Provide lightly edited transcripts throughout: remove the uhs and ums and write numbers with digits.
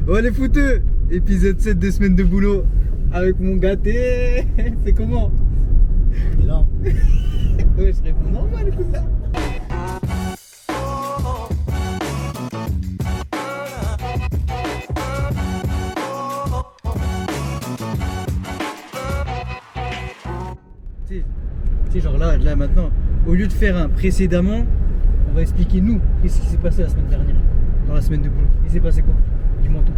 Oh les fouteux, épisode 7 de semaine de boulot avec mon gâté. C'est comment? Là. Ouais, je réponds normal, écoute ça. Tu sais, genre là maintenant, au lieu de faire un précédemment, on va expliquer nous qu'est-ce qui s'est passé la semaine dernière, dans la semaine de boulot. Il s'est passé quoi? Dis-moi tout.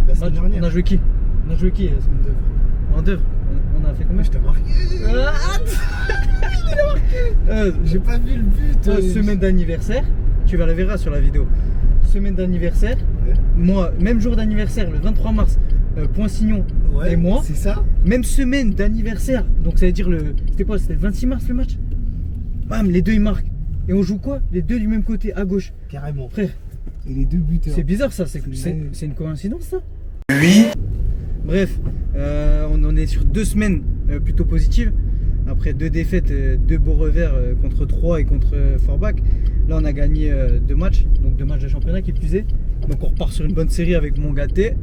La semaine dernière. On a joué qui? On a joué qui la semaine d'œuvre? En d'œuvre? On a fait combien? Je t'ai marqué. J'ai pas vu le but. Semaine d'anniversaire, tu vas la verras sur la vidéo. Semaine d'anniversaire, Ouais. moi, même jour d'anniversaire, le 23 mars, Poinsignon Ouais, et moi. c'est ça. Même semaine d'anniversaire, donc ça veut dire le. C'était quoi? C'était le 26 mars le match? Bam, les deux ils marquent. Et on joue quoi? Les deux du même côté, à gauche. Carrément. Frère, Et les deux buteurs. c'est bizarre ça, c'est Ouais. une coïncidence ça? Oui. Bref, on en est sur 2 semaines plutôt positives. Après 2 défaites, 2 beaux revers contre 3 et contre Forbach. Là on a gagné 2 matchs, donc 2 matchs de championnat qui plus est. Donc on repart sur une bonne série avec mon gâté.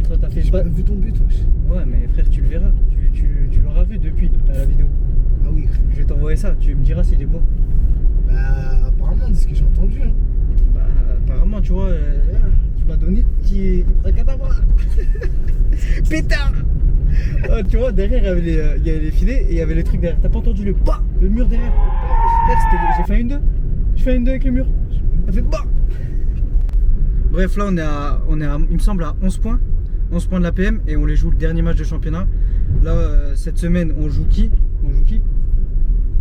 Toi t'as fait J'ai pas... pas vu ton but, wesh. Ouais mais frère tu le verras, tu l'auras vu depuis la vidéo. Ah oui. Je vais t'envoyer ça, tu me diras s'il est beau. Bah, apparemment, de ce que j'ai entendu. Hein. Bah apparemment tu vois, tu m'as donné petit abracadabra. Pétard. Tu vois derrière il y avait les filets et il y avait les trucs derrière. T'as pas entendu le bah, le mur derrière? Frère, j'ai fait une 2. J'ai fait une 2 avec le mur. Ça fait bah. Bref là on est à, il me semble à 11 points. 11 points de la PM et on les joue le dernier match de championnat. Là cette semaine on joue qui?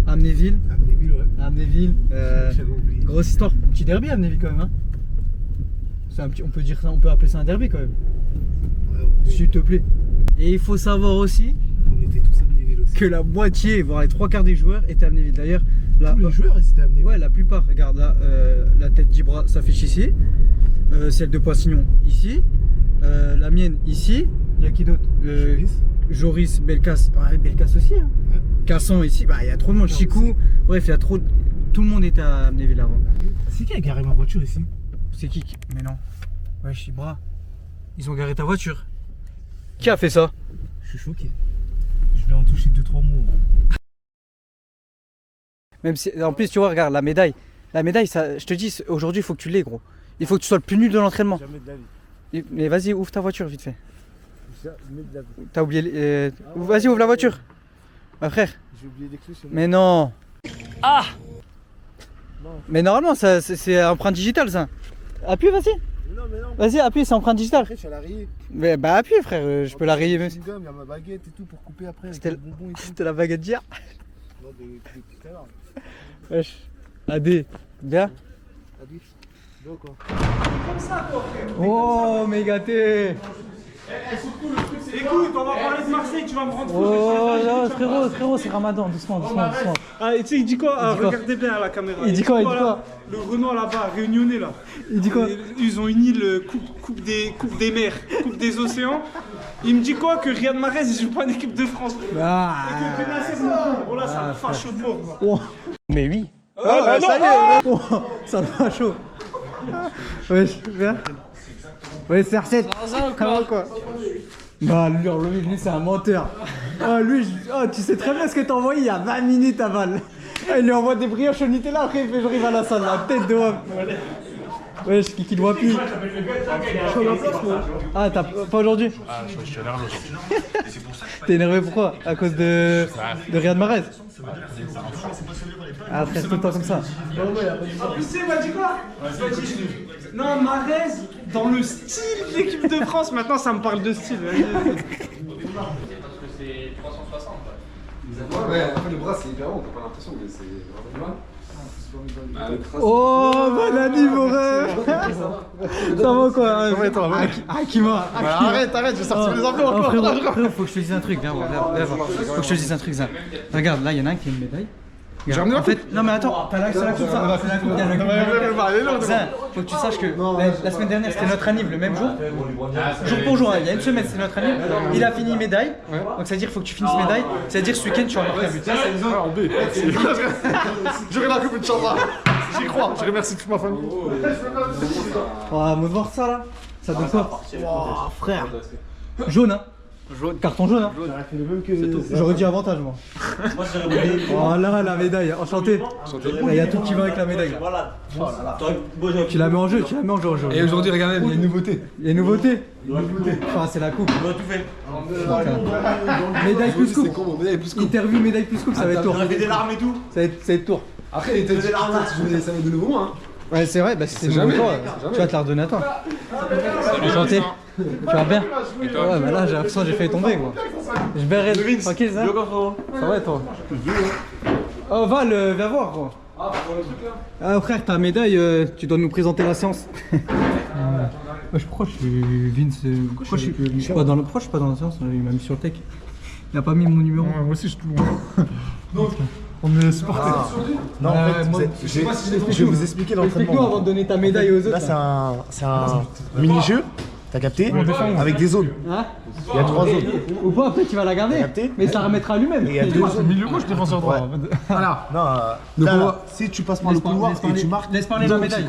Amnéville. Amnéville, ouais. Amnéville. J'avais oublié. Grosse histoire. Un petit derby Amnéville quand même hein. C'est un petit, on peut dire ça, on peut appeler ça un derby quand même. Ouais, S'il te plaît. Et il faut savoir aussi on était tous à Amnéville aussi. que la moitié, voire les 3 quarts des joueurs étaient à Amnéville. D'ailleurs, là, Tous les joueurs, ils étaient à Amnéville. ouais, la plupart. Regarde là, la tête d'Ibra s'affiche ici. Celle de Poissignon ici. La mienne ici. Il y a qui d'autre? Joris, Belkas. Ouais, Belkas aussi. Hein. Ouais. Cassan ici. Bah, il y a trop de monde. Non, Chicou. aussi. Bref, il y a trop. Tout le monde était à Amnéville avant. C'est qui a garé ma voiture ici? C'est qui? Mais non. Ouais, Ibra. Ils ont garé ta voiture. Qui a fait ça? Je suis choqué. Je vais en toucher 2-3 mots. Même si, en plus, tu vois, regarde, la médaille. La médaille, ça, je te dis, aujourd'hui, il faut que tu l'aies, gros. Il faut que tu sois le plus nul de l'entraînement. Jamais de la vie. Mais vas-y, ouvre ta voiture, vite fait. Jamais de la vie. T'as oublié. Vas-y, ouvre la voiture. Ma frère. J'ai oublié des clés chez moi. Mais non. Ah. Non. Mais normalement, ça, c'est empreinte digitale, ça. Appuie, vas-y. Non, mais non. Vas-y, appuie, c'est empreinte digitale. Après, je suis à la rayer. Mais bah, appuie, frère. Je peux la rayer même. Il y a ma baguette et tout pour couper après. Avec C'était les bonbons et tout. C'était la baguette d'hier. Non, des tout à l'heure. Wesh. AD. Bien. T'as dit? Donc, quoi. Oh, mais gâté. Écoute, on va parler de Marseille, tu vas me rendre fou. Oh, non, frérot, c'est Ramadan. Doucement. Ah, et tu sais, il dit quoi? Ah, Il dit quoi? regardez bien à la caméra. Il dit quoi, là, le Renault là-bas, réunionnais là. Il dit quoi? Ils ont une île coupe des mers, coupe des océans. Il me dit quoi? Que Riyad Mahrez il joue pas en équipe de France. Et que Benacer non plus. Oh là, ça me fâche chaud de mort. Oh. Mais oui. Ah, ça y est. Oh, ça me fait chaud. Wesh, viens. Ouais, c'est R7. Comment quoi? Bah, lui c'est un menteur. Ah, tu sais très bien ce que t'as envoyé il y a 20 minutes à Val. Il lui envoie des brioches au Nutella, après il fait genre il va à la salle, la tête de homme. Wesh, Kiki le voit plus. Ah, t'as pas aujourd'hui? Ah, je suis énervé aujourd'hui. T'es énervé pourquoi? À cause de Riyad Mahrez? Ah, frère, tout le temps comme ça. En plus, tu sais, il m'a dit quoi? Il m'a dit, non, Mahrez, dans le style de l'équipe de France, maintenant ça me parle de style. Ouais, après le bras c'est hyper long, t'as pas l'impression que c'est vraiment mal. Oh, Banani, mon rêve. Ça va quoi? Akima. Arrête, je vais sortir les infos encore. Frérot, faut que je te dise un truc, viens voir. Faut que je te dise un truc, ça. Regarde, là, il y en a un qui a une médaille. J'ai ramené En la fait, non mais attends, t'as la coupe ça. C'est la coupe, il y a le coupe. Zin, faut que tu saches que la semaine dernière c'était notre anniv le même jour. Jour pour jour, hein, il y a une semaine c'était notre anniv. Il a fini médaille, donc ça veut dire qu'il faut que tu finisses médaille. Ça veut dire ce week-end tu vas marquer un but. En B. J'aurais la coupe de chance. J'y crois, je remercie toute ma famille. On va voir ça là. Ça donne quoi? Oh, frère. Jaune, hein? Jaune. Carton jaune, hein? J'aurais dit avantage, moi. Oh là, la médaille. Enchanté. Il y a tout qui va avec la médaille. Là. Tu la mets en jeu, aujourd'hui. Et aujourd'hui, regardez, il y a une nouveauté. Il y a une nouveauté. Enfin, c'est la coupe. Médaille plus coupe. Interview médaille plus coupe, ça va être tour. des larmes et tout. Ça va être tour. Après, il était dit, ça va être de nouveau, hein. Ouais, c'est vrai, bah si c'est jamais, toi, jamais. tu vas te la redonner à toi. Enchanté. Tu vas bien? Ouais, bah là, j'ai l'impression que j'ai failli tomber, quoi. Je berrai. Tranquille, ça? Ça va, et toi? Oh, Val, viens voir, quoi. Ah, pour le truc là. Ah, frère, ta médaille, tu dois nous présenter la séance. Pourquoi je suis Vince? Pourquoi je suis pas dans la séance? Il m'a mis sur le tech. Il a pas mis mon numéro. Ouais, moi aussi, je suis tout loin. On est supporter. Non, en fait, je vais vous expliquer l'entraînement. Explique-nous avant de donner ta médaille aux autres. Là, c'est un mini-jeu, t'as capté? Avec des zones. Hein? Il y a 3 zones. Ou pas, après tu vas la garder. Capté? Mais ça remettra lui-même. Et il y a 2 zones. Milieu gauche, défenseur droit. Voilà. Non, Donc, là, si tu passes par le couloir et tu marques. Laisse parler la médaille.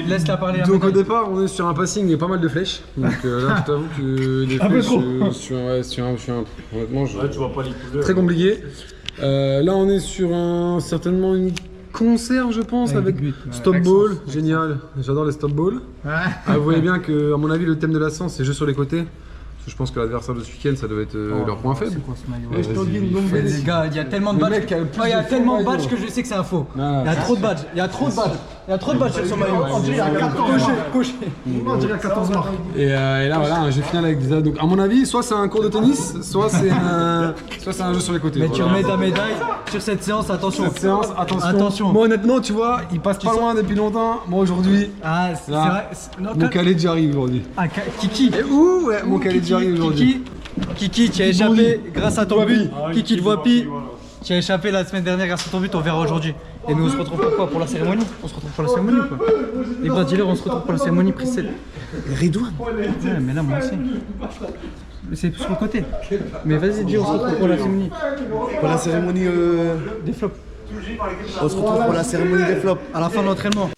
Laisse-la parler la Donc médaille. au départ, on est sur un passing et pas mal de flèches. Donc là, je t'avoue que les flèches, honnêtement, tu vois pas les couleurs. Très compliqué. Là, on est sur certainement une conserve, je pense, avec stop ball. Génial. J'adore les stop ball. Vous voyez bien que, à mon avis, le thème de la séance, c'est jeu sur les côtés. Parce que je pense que l'adversaire de ce week-end, ça devait être leur point faible. Les gars, il y a tellement de badges. Il y a tellement de badges que je sais que c'est un faux. Il y a trop de badges. Il y a trop de badges sur son maillot. On dirait qu'il y a 14 coché. On dirait 14 marques. Et là, voilà, un jeu final avec des adultes. Donc, à mon avis, soit c'est un cours de tennis, soit c'est un jeu sur les côtés. Mais tu remets ta médaille sur cette séance, attention. Cette séance, Attention. Moi, honnêtement, tu vois, il passe pas loin depuis longtemps. Moi, aujourd'hui, Ah, c'est là, vrai. mon calé j'arrive aujourd'hui. Ah, Kiki. Et où ouais, mon calé j'arrive aujourd'hui. Kiki, tu as échappé grâce à ton but. Kiki de Voipi. Tu as échappé la semaine dernière grâce à ton but, on verra aujourd'hui. Et nous on se retrouve pour quoi? Pour la cérémonie? On se retrouve pour la cérémonie ou quoi? Les grands dealers, on se retrouve pour la cérémonie précédente. Ridouane. Ouais, mais là moi aussi. Mais c'est sur le côté. Mais vas-y, dis, on se retrouve pour la cérémonie. Pour la cérémonie Des flops. on se retrouve pour la cérémonie des flops. À la fin de l'entraînement.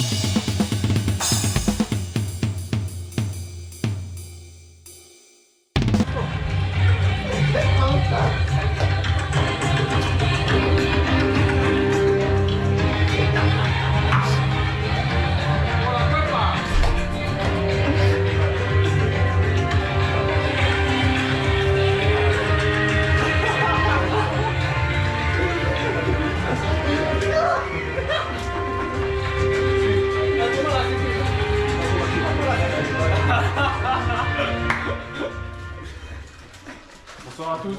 Bonsoir à tous.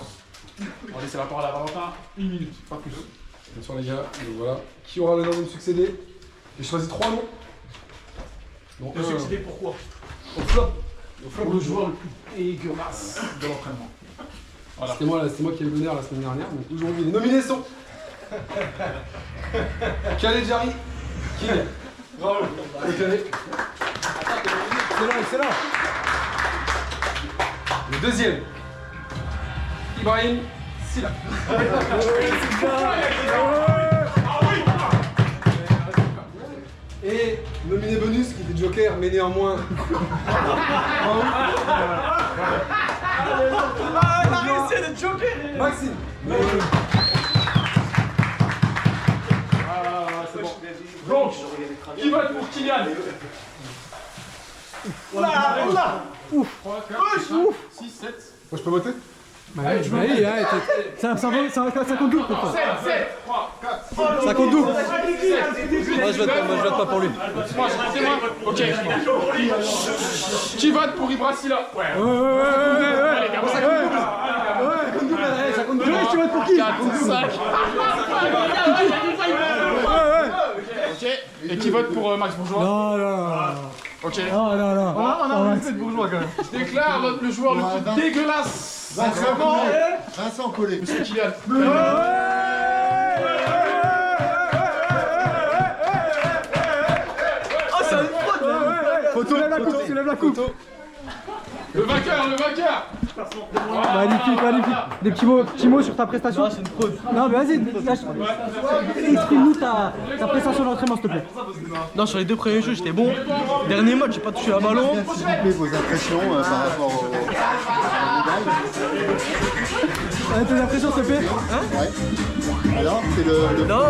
On va laisser la parole à Valentin. 1 minute, pas plus. Bonsoir les gars, donc voilà. Qui aura l'honneur de me succéder? J'ai choisi 3 noms. Donc, Te succéder pourquoi? au flop. Pour le joueur le plus dégueulasse de l'entraînement. Voilà. C'était moi qui ai eu l'honneur la semaine dernière. Donc aujourd'hui, les nominés sont Khaled Jari. Qui est Bravo. Calais. Excellent. Le deuxième, Ibrahim Silla. Et nominé bonus qui était Joker, mais néanmoins. Maxime. C'est bon. Donc, qui vote pour Kylian? Ouf. 6, 7. Moi je peux voter? Ça compte double pour toi. 7, 3, 4. Ça compte double. Moi je vote pas pour lui. C'est moi. Ok. Qui vote pour Ibra Silla? Ouais. Allez, gars, ça compte double. Ça compte double. Tu votes pour qui? 4, 5. Ok. Et qui vote pour Max Bourgeois? Non. Ok. Non. On a un peu de bourgeois quand même. Je déclare le joueur le plus dégueulasse. Vincent Collet. Monsieur Kylian. Faut soulève la coupe. Le vainqueur, le vainqueur. Magnifique, magnifique. Des petits mots sur ta prestation. Non, c'est une preuve. Non, mais vas-y, exprime-nous ta prestation d'entraînement, s'il te plaît. Non, sur les 2 premiers jeux, j'étais bon. Dernier match, j'ai pas touché un ballon. S'il vous plaît, vos impressions par rapport au... Tes impressions, s'il te plaît. Ouais. Alors, c'est le... Non,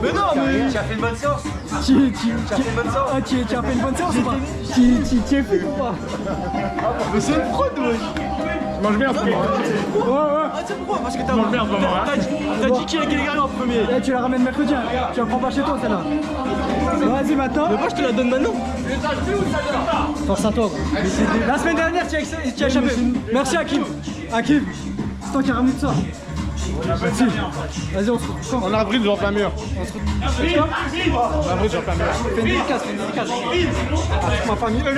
mais non, mais tu as fait une bonne séance. Tu as fait une bonne séance. Tu as fait une bonne séance ou pas? Tu es fait ou pas? Mais c'est une fraude, wesh. Je mange bien, frère. Ouais. Ah, tu sais pourquoi? Parce que t'as dit qui a gagné en premier. Eh, tu la ramènes mercredi, hein. Tu la prends pas chez toi, celle-là. Vas-y, maintenant. Mais moi, je te la donne maintenant. Force à toi, gros. La semaine dernière, tu as échappé. Merci, Hakim. Hakim, c'est toi qui as ramené tout ça. Vas-y, on se retrouve quand? En avril, j'en plein mur. On se retrouve quand? En avril, j'en plein mur. Fais une dédicace, ma famille. Quoi?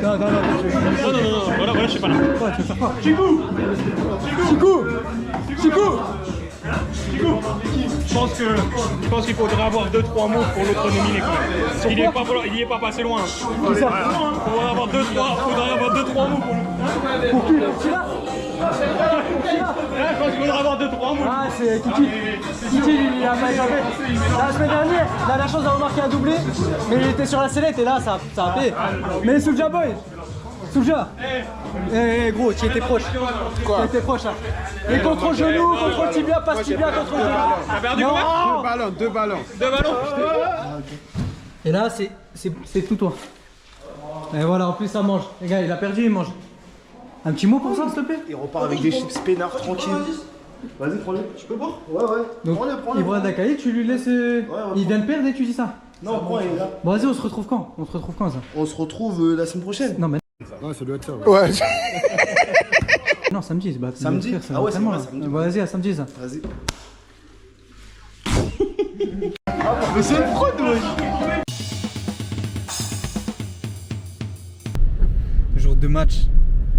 Non, Non, voilà, je sais pas là. quoi, tu veux faire quoi? Chikou. Je pense qu'il faudrait avoir 2-3 mots pour l'autre nominé quand même. Il y est pas passé loin. Faudrait avoir 2-3 mots pour l'autre. Pour qui? Celui-là? Je pense qu'il faudrait avoir 2-3 mots. Ah, c'est Kiki. Kiki, il a pas échappé. La semaine dernière, il a la chance d'avoir marqué un doublé, mais il était sur la sellette et là, ça a payé. Mais Soulja Boy, Soulja. Gros, tu étais proche. Quoi? Tu étais proche là. Et contrôle genou, contrôle tibia, passe tibia, contrôle genou. T'as perdu combien? 2 ballons. 2 ballons. Et là, c'est tout toi. Et voilà, en plus ça mange. Les gars, il a perdu, il mange. Un petit mot pour ça, s'il te plaît? Il repart avec des chips peinards tranquille. Vas-y, prends-le. Tu peux boire? Ouais. Donc, Ibra Dakaï, tu lui laisses. Il vient de perdre et tu dis ça? Non, prends, il est là. Bon, vas-y, on se retrouve quand? Ça? On se retrouve la semaine prochaine. Non, mais. Ouais, ça doit être ça. Ouais. Non, samedi, bah, Samedi? c'est Ah ouais, c'est l'entraînement, vrai, là. samedi. Vas-y, à samedi, ça. Vas-y. Mais c'est une fraude, wesh. Jour de match,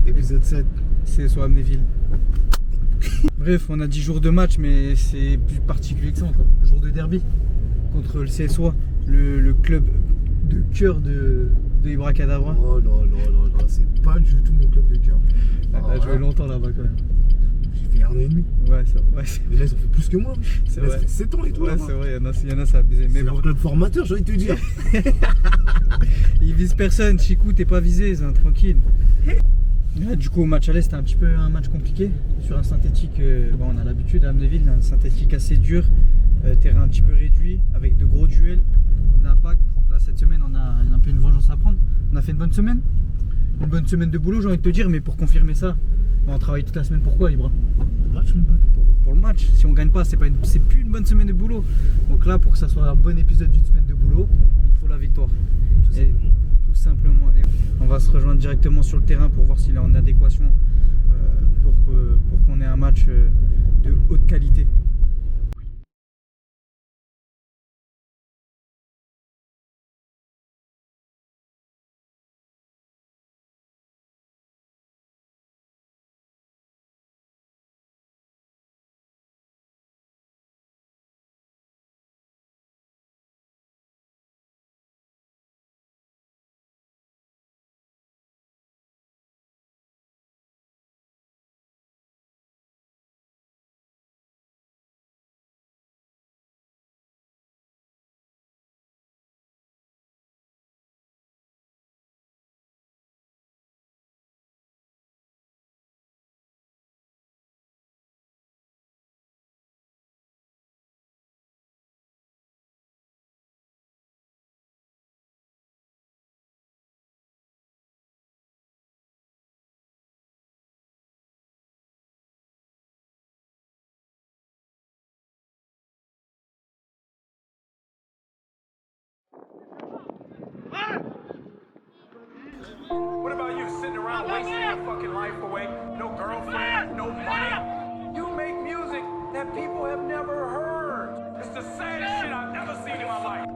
Épisode 7. c'est soit Amnéville. Bref, on a dit jour de match, mais c'est plus particulier que ça encore. Jour de derby contre le CSOA, le club de cœur de Ibra Kadabra. Oh là, c'est pas du tout mon club de cœur. T'as joué longtemps là-bas quand même. J'ai fait 1 an et demi. Ouais, c'est vrai. Mais là, ils ont fait plus que moi. C'est Là, vrai. ça fait 7 ans et tout. Ouais, là-bas. c'est vrai, il y en a ça a abusé. Mais C'est leur bon, club formateur, j'ai envie de te dire. il vise personne, Chikou, t'es pas visé, c'est tranquille. Là, du coup, au match aller, c'était un petit peu un match compliqué. Sur un synthétique, bon, on a l'habitude à Amnéville, un synthétique assez dur, terrain un petit peu réduit, avec de gros duels, l'impact. Là, cette semaine, on a un peu une vengeance à prendre. On a fait une bonne semaine de boulot, j'ai envie de te dire, mais pour confirmer ça, on travaille toute la semaine. Pourquoi, Ibra? Pour le match. Si on gagne pas, c'est plus une bonne semaine de boulot. Donc là, pour que ça soit un bon épisode d'une semaine de boulot, il faut la victoire. Tout simplement. Et on va se rejoindre directement sur le terrain pour voir s'il est en adéquation pour qu'on ait un match de haute qualité. What about you sitting around wasting your fucking life away? No girlfriend, no money. You make music that people have never heard. It's the saddest shit I've ever seen in my life.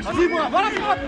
Vas-y, voilà, voilà, frappe.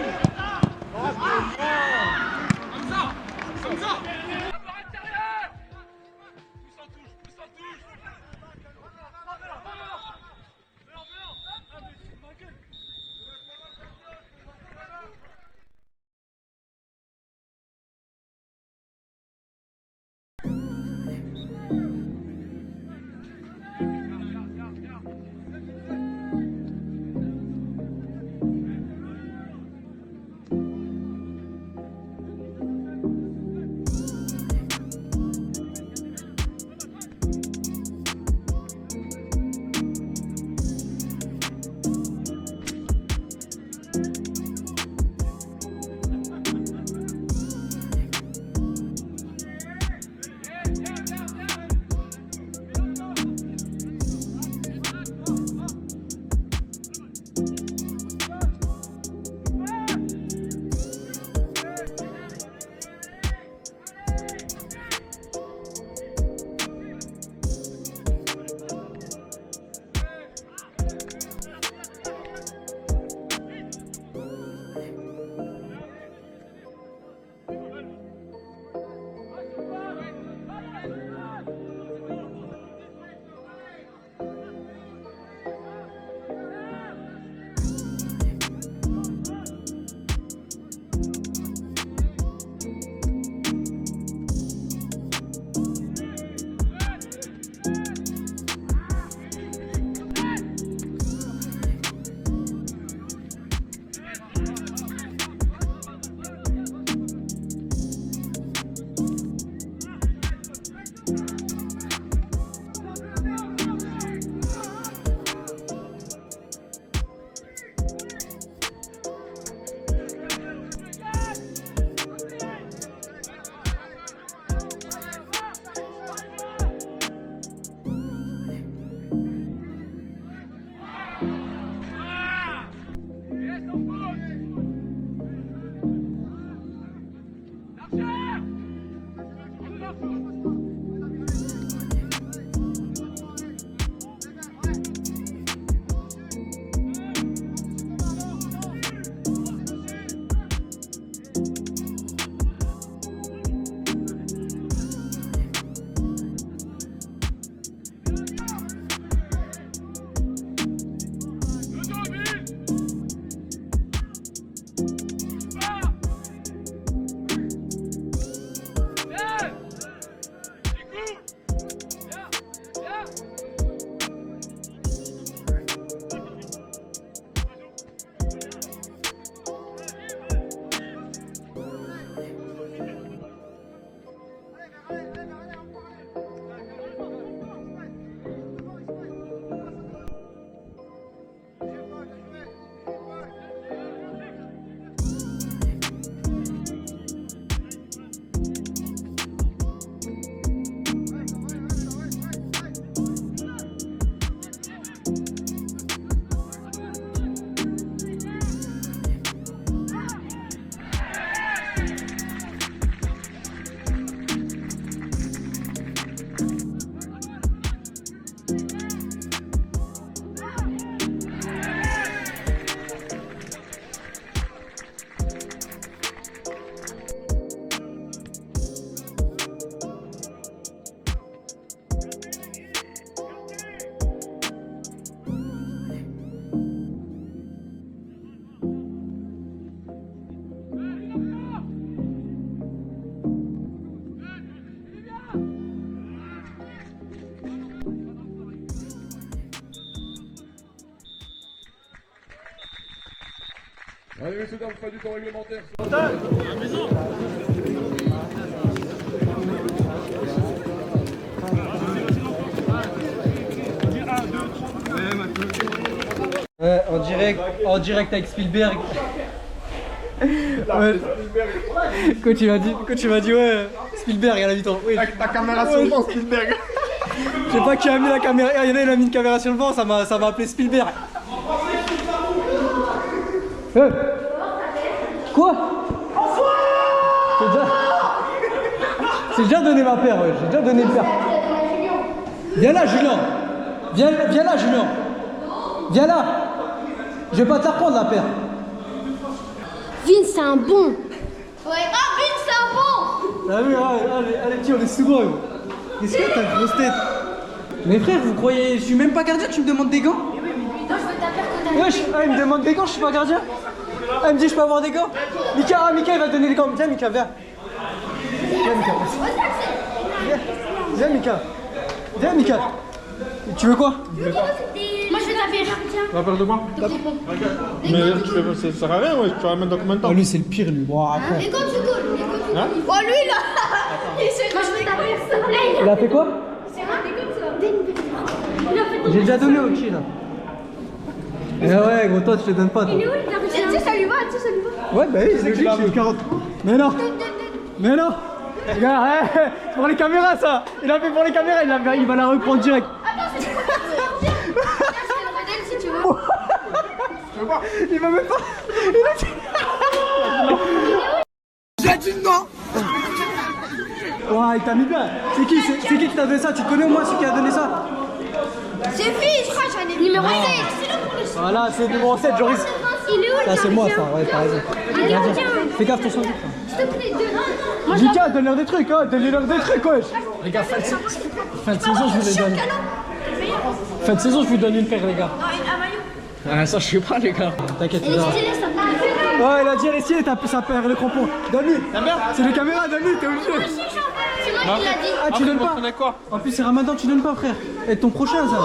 Allez, messieurs, dames, pas du temps réglementaire. Ouais, en direct avec Spielberg. Ouais. Coach il m'a dit ouais, Spielberg à la mi-temps. Oui. Ta caméra sur le vent, Spielberg. Je sais pas qui a mis la caméra. Il y en a, il a mis une caméra sur le vent, ça m'a appelé Spielberg. Quoi? J'ai déjà donné ma paire, ouais. J'ai déjà donné le père. Viens là, Julien. Viens là, Julien. Viens là. Je vais pas te la reprendre la paire. Vince, c'est un bon. Ouais, ah, Vince, c'est un bon. Ah oui, allez, tiens, on est souvent. Qu'est-ce que t'as grosse tête? Mais frère, vous croyez, je suis même pas gardien, tu me demandes des gants? Putain, je veux taper que Wesh, il me demande des gants, je suis pas gardien. Elle me dit je peux avoir des gants. Mika, Mika il va te donner les gants. Viens Mika, viens. Viens Mika. Viens Mika. Viens Mika. Tu veux quoi? Moi je vais taper. Va perdre de moi. Mais ça sert à rien, ouais. Tu vas remettre dans combien de temps? Oh, lui c'est le pire lui. Bon, après. Les gants tu gaules. Oh lui là. Moi je vais taper ça. Il a fait quoi? C'est un des comme ça. J'ai déjà donné au qui là. Eh ouais gros, toi tu te donnes pas toi. Il est où le gardien? Tu sais ça lui va, Ouais bah oui, c'est que j'ai une carotte. Mais non. Mais non. Regarde, c'est pour les caméras ça. Il a fait pour les caméras, il va la reprendre direct. Attends, c'est pour le modèle si tu veux. Il va même pas. J'ai dit non. Ouais, il t'a mis bien. C'est qui t'a donné ça? Tu connais au moins celui qui a donné ça? C'est fille, je crois, j'en ai numéro 7. Voilà, c'est numéro 7, Joris. Il est où le Ça c'est moi ça, ouais, t'as raison. Il est où? Fais gaffe ton sang. S'il te plaît, donne. Jika, donne-leur des trucs, hein, donne-leur des trucs, wesh. Les gars, fin de saison, je vous les donne. Fin de saison, je vous donne une paire, les gars. Non, un maillot. Ah, ça, je sais pas, les gars. T'inquiète, Elle est stylée, ça me ouais, il a dit, elle est stylée, sa paire, le crampon. Donne-lui. C'est les caméras, donne-lui, t'es obligé. C'est moi qui l'a dit. Ah, tu donnes pas. En plus, c'est Ramadan, tu donnes pas, frère. Et ton prochain, ça.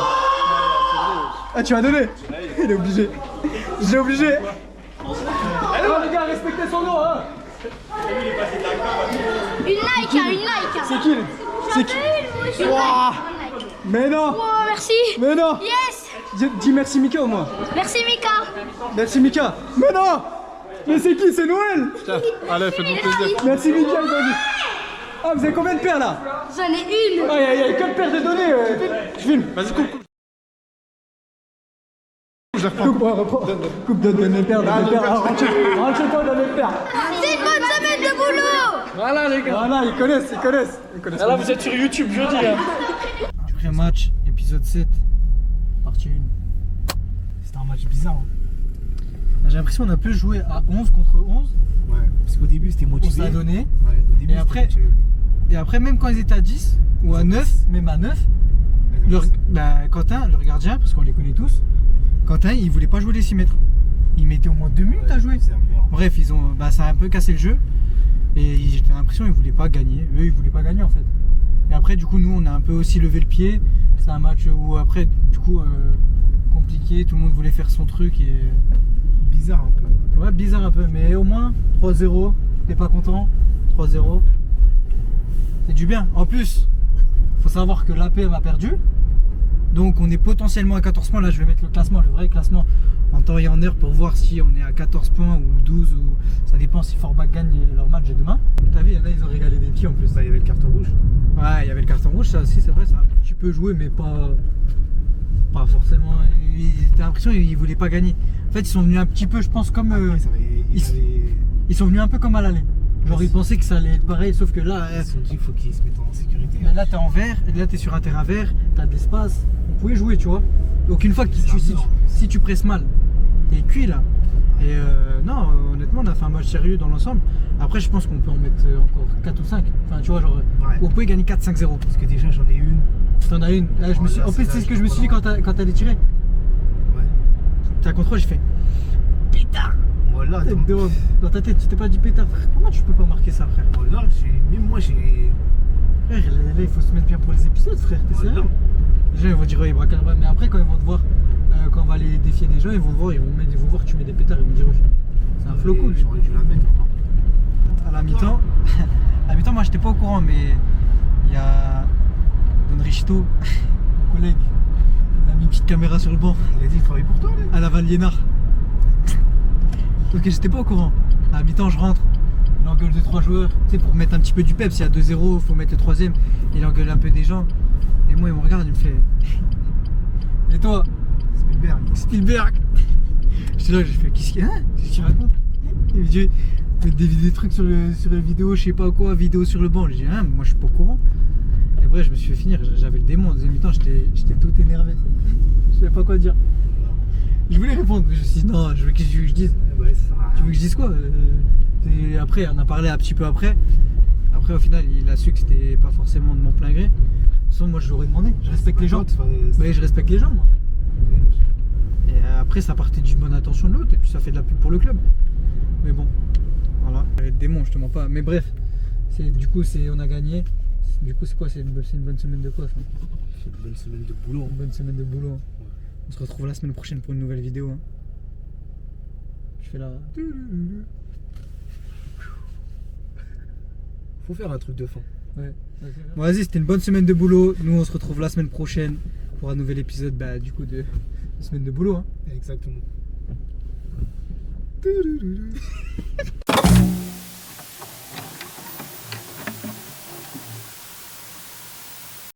Ah, tu vas donner. Il est obligé. Je l'ai obligé. Alors, les gars, respectez son nom, hein. Une Nike, une Nike. C'est qui? C'est qui? Wouah. Mais non. Oh, merci. Mais non. Yes. Dis merci Mika au moins. Merci Mika. Merci Mika. Mais non. Mais c'est qui? C'est Noël. Allez, faites-vous plaisir. Merci Mika, il m'a dit. Ah, vous avez combien de paires là? J'en ai une. Ah, il y a que de paires de données. Je filme. Vas-y, coupe. Coupe, donne les paires, donne les paires. Rentre chez toi, donne les paires. C'est une bonne semaine de boulot. Voilà les gars. Voilà, ils connaissent. Ah là, vous êtes sur YouTube, jeudi. Du pré-match, épisode 7, partie 1. C'était un match bizarre. Hein. J'ai l'impression qu'on a pu jouer à 11 contre 11. Ouais, parce qu'au début c'était motivé. On s'est donné. Ouais, au début, Et après, même quand ils étaient à 10 ou à 9, même à 9, Quentin, leur gardien, parce qu'on les connaît tous, Quentin, il voulait pas jouer les 6 mètres. Il mettait au moins 2 minutes à jouer. Bref, ça a un peu cassé le jeu. Et j'ai l'impression qu'ils voulaient pas gagner. Eux, ils voulaient pas gagner en fait. Et après, du coup, nous, on a un peu aussi levé le pied. C'est un match où après, du coup, compliqué. Tout le monde voulait faire son truc et bizarre un peu. Ouais, bizarre un peu. Mais au moins 3-0. T'es pas content? 3-0. C'est du bien. En plus, faut savoir que l'APM a perdu. Donc on est potentiellement à 14 points. Là je vais mettre le classement, le vrai classement en temps et en heure pour voir si on est à 14 points ou 12 ou ça dépend si Forbach gagne leur match de demain. T'as vu, il y en a, ils ont régalé des petits en plus. Bah, il y avait le carton rouge. Ouais, il y avait le carton rouge, ça aussi c'est vrai, ça tu peux jouer mais pas forcément. T'as l'impression qu'ils voulaient pas gagner. En fait ils sont venus un petit peu, je pense comme ils sont venus un peu comme à l'aller. Genre ils pensaient que ça allait être pareil, sauf que là ils se sont dit qu'il faut qu'ils se mettent en sécurité. Mais là t'es en vert, et là t'es sur un terrain vert, t'as de l'espace, vous pouvez jouer tu vois. Donc une fois que si tu presses mal, t'es cuit là. Et non, honnêtement on a fait un match sérieux dans l'ensemble. Après je pense qu'on peut en mettre encore 4 ou 5. Enfin tu vois genre, on peut gagner 4-5-0. Parce que déjà j'en ai une. T'en as une. Là, en fait c'est ce que je me suis dit quand t'allais tirer. Ouais. T'as un contrôle, j'ai fait pétard. Voilà, dans ta tête, tu t'es pas dit pétard, frère. Comment tu peux pas marquer ça, frère? Voilà, même moi j'ai. Frère, là il faut se mettre bien pour les épisodes, frère. T'es sérieux? Les gens ils vont dire ouais, Ibracadabra, mais après quand ils vont te voir, quand on va aller défier des gens, ils vont voir que tu mets des pétards, ils vont dire ouais, c'est un flow cool. J'aurais dû la mettre. À la mi-temps, moi j'étais pas au courant, mais il y a Don Richito, mon collègue, il a mis une petite caméra sur le banc. Il a dit il travaille pour toi, lui. À la Val-Liénard. Sauf que j'étais pas au courant. À la mi-temps, je rentre, il engueule 2-3 joueurs, tu sais, pour mettre un petit peu du peps. S'il y a 2-0, faut mettre le 3ème. Il engueule un peu des gens. Et moi, il me regarde, il me fait. Et toi? Spielberg. J'étais là, j'ai fait qu'est-ce qu'il y a? Qu'est-ce qu'il raconte? Il me dit mettre des trucs sur les vidéos, je sais pas quoi, vidéo sur le banc. J'ai dit ah, moi je suis pas au courant. Et après, je me suis fait finir. J'avais le démon en deuxième mi-temps, j'étais tout énervé. Je savais pas quoi dire. Je voulais répondre, mais je me suis dit non, je veux que je dise. Tu veux que je dise quoi et après, on a parlé un petit peu après. Après, au final, il a su que c'était pas forcément de mon plein gré. Sinon, moi, je l'aurais demandé. Je respecte les gens. Je respecte les gens, moi. Et après, ça partait d'une bonne intention de l'autre, et puis ça fait de la pub pour le club. Mais bon, voilà. Ça va être démon, je te mens pas. Mais bref, du coup, on a gagné. Du coup, c'est quoi? C'est une bonne semaine de quoi ça? C'est une bonne semaine de boulot. Une bonne semaine de boulot. Ouais. On se retrouve la semaine prochaine pour une nouvelle vidéo. Hein. Je fais la. Faut faire un truc de fin. Ouais. Bon, vas-y, c'était une bonne semaine de boulot. Nous, on se retrouve la semaine prochaine pour un nouvel épisode du coup de semaine de boulot. Hein. Exactement.